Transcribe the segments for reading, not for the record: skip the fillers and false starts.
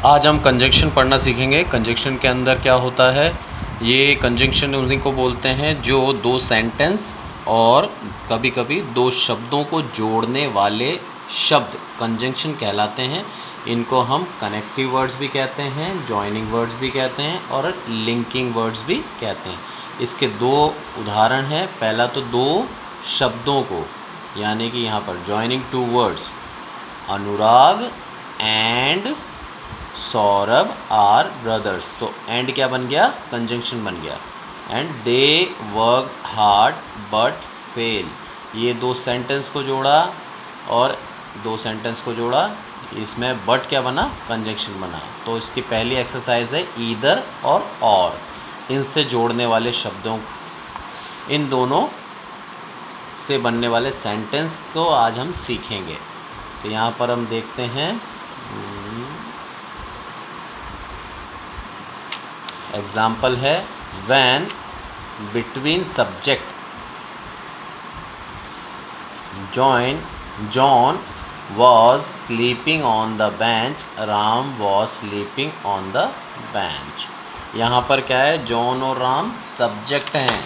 आज हम कंजंक्शन पढ़ना सीखेंगे। कंजंक्शन के अंदर क्या होता है, ये कंजंक्शन उन्हीं को बोलते हैं जो दो सेंटेंस और कभी कभी दो शब्दों को जोड़ने वाले शब्द कंजंक्शन कहलाते हैं। इनको हम कनेक्टिव वर्ड्स भी कहते हैं, जॉइनिंग वर्ड्स भी कहते हैं और लिंकिंग वर्ड्स भी कहते हैं। इसके दो उदाहरण हैं। पहला तो दो शब्दों को, यानी कि यहाँ पर joining two words, Anurag and Saurabh are brothers, तो एंड क्या बन गया, कंजंक्शन बन गया। And they work hard but fail, ये दो सेंटेंस को जोड़ा और दो सेंटेंस को जोड़ा, इसमें बट क्या बना, कंजंक्शन बना। तो इसकी पहली एक्सरसाइज है ईदर और इनसे जोड़ने वाले शब्दों, इन दोनों से बनने वाले सेंटेंस को आज हम सीखेंगे। तो यहाँ पर हम देखते हैं एग्जाम्पल है when between subject John was sleeping on the bench, Ram was sleeping on the bench. यहाँ पर क्या है, जॉन और राम सब्जेक्ट हैं।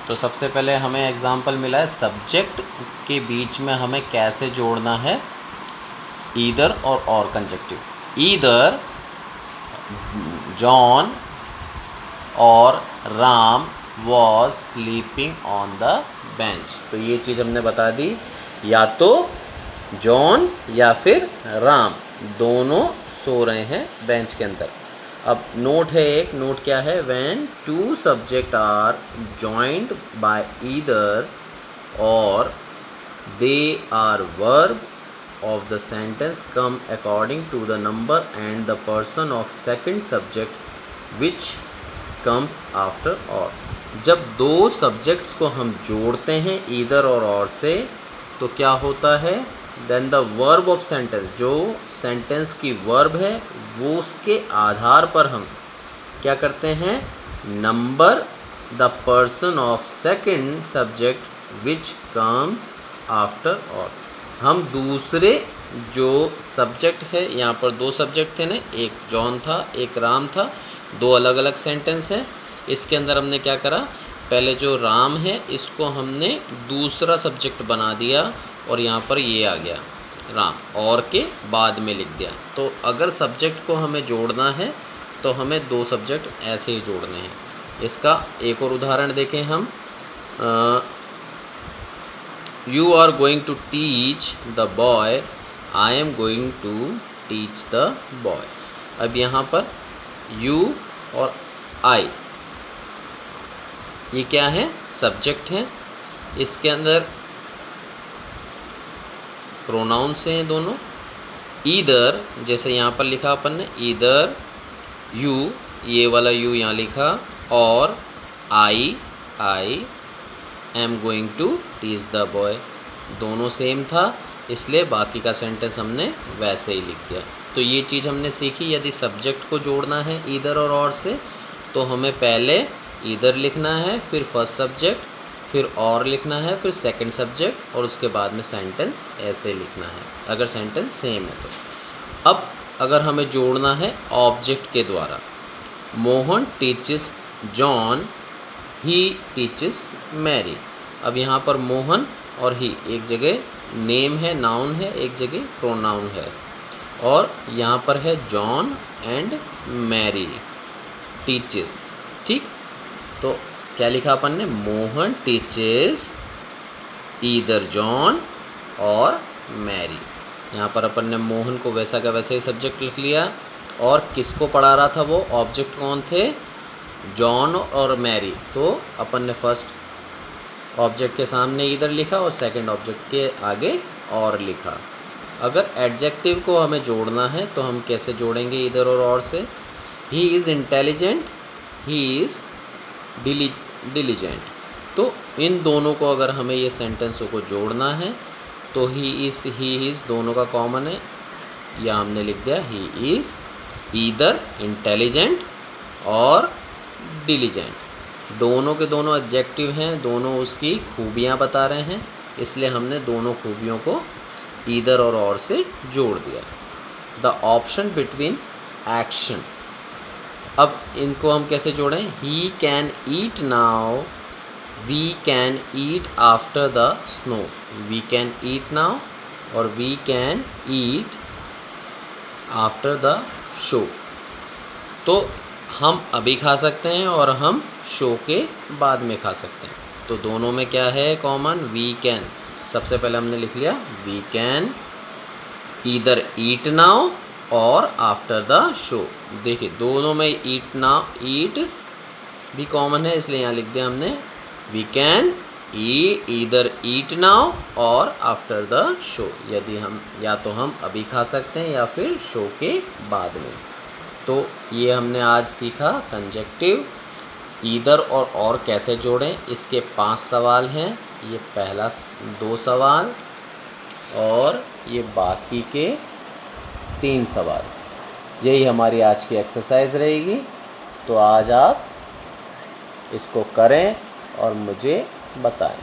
तो सबसे पहले हमें एग्जाम्पल मिला है सब्जेक्ट के बीच में हमें कैसे जोड़ना है, ईदर और कंजक्टिव। ईदर जॉन और Ram was sleeping on the bench. तो ये चीज़ हमने बता दी, या तो जॉन या फिर राम दोनों सो रहे हैं बेंच के अंदर। अब नोट है, एक नोट क्या है, when two subject are joined by either or they are verb of the sentence come according to the number and the person of second subject which comes after or। जब दो subjects को हम जोड़ते हैं either और से, तो क्या होता है, then the verb of sentence, जो सेंटेंस की वर्ब है वो उसके आधार पर हम क्या करते हैं, number the person of second subject which comes after or. हम दूसरे जो सब्जेक्ट है, यहाँ पर दो सब्जेक्ट थे ना, एक जॉन था एक राम था, दो अलग अलग सेंटेंस हैं। इसके अंदर हमने क्या करा, पहले जो राम है इसको हमने दूसरा सब्जेक्ट बना दिया और यहाँ पर ये आ गया राम, और के बाद में लिख दिया। तो अगर सब्जेक्ट को हमें जोड़ना है तो हमें दो सब्जेक्ट ऐसे ही जोड़ने हैं। इसका एक और उदाहरण देखें हम, You are going to teach the boy, I am going to teach the boy। अब यहाँ पर you और I ये क्या है, सब्जेक्ट हैं। इसके अंदर प्रोनाउंस हैं दोनों। ईदर जैसे यहाँ पर लिखा अपन ने, ईदर you, ये वाला you यहाँ लिखा, और I am going to teach the boy, दोनों सेम था, इसलिए बाकी का सेंटेंस हमने वैसे ही लिख दिया। तो ये चीज़ हमने सीखी, यदि सब्जेक्ट को जोड़ना है ईदर और से, तो हमें पहले ईदर लिखना है, फिर फर्स्ट सब्जेक्ट, फिर और लिखना है, फिर सेकंड सब्जेक्ट, और उसके बाद में सेंटेंस ऐसे लिखना है अगर सेंटेंस सेम है तो। अब अगर हमें जोड़ना है ऑब्जेक्ट के द्वारा, Mohan teaches John, he teaches Mary. अब यहाँ पर मोहन और ही एक जगह नेम है, नाउन है, एक जगह प्रोनाउन है, और यहाँ पर है जॉन एंड मैरी टीचेस। ठीक, तो क्या लिखा अपन ने, मोहन टीचेस ईदर जॉन और मैरी। यहाँ पर अपन ने मोहन को वैसा का वैसे ही सब्जेक्ट लिख लिया, और किसको पढ़ा रहा था वो, ऑब्जेक्ट कौन थे, जॉन और मैरी। तो अपन ने फर्स्ट ऑब्जेक्ट के सामने इधर लिखा और सेकंड ऑब्जेक्ट के आगे और लिखा। अगर एडजेक्टिव को हमें जोड़ना है तो हम कैसे जोड़ेंगे इधर और से, he is intelligent, he is diligent. तो इन दोनों को अगर हमें ये सेंटेंसों को जोड़ना है तो ही इज़ दोनों का कॉमन है, या हमने लिख दिया ही इज़ ईदर इंटेलिजेंट और डिलीजेंट। दोनों के दोनों एडजेक्टिव हैं, दोनों उसकी खूबियाँ बता रहे हैं, इसलिए हमने दोनों खूबियों को ईदर और से जोड़ दिया। The option between action. अब इनको हम कैसे जोड़ें? He can eat now, we can eat after the snow. We can eat now or we can eat after the show. तो हम अभी खा सकते हैं और हम शो के बाद में खा सकते हैं। तो दोनों में क्या है कॉमन? We can. सबसे पहले हमने लिख लिया we can either eat now or after the show. देखिए दोनों में ईट नाउ, ईट भी कॉमन है, इसलिए यहाँ लिख दिया हमने we can either eat now or after the show. यदि हम या तो हम अभी खा सकते हैं या फिर शो के बाद में। तो ये हमने आज सीखा कंजक्टिव ईदर और कैसे जोड़ें। इसके 5 सवाल हैं, ये पहला 2 सवाल और ये बाकी के 3 सवाल। यही हमारी आज की एक्सरसाइज रहेगी। तो आज आप इसको करें और मुझे बताएं।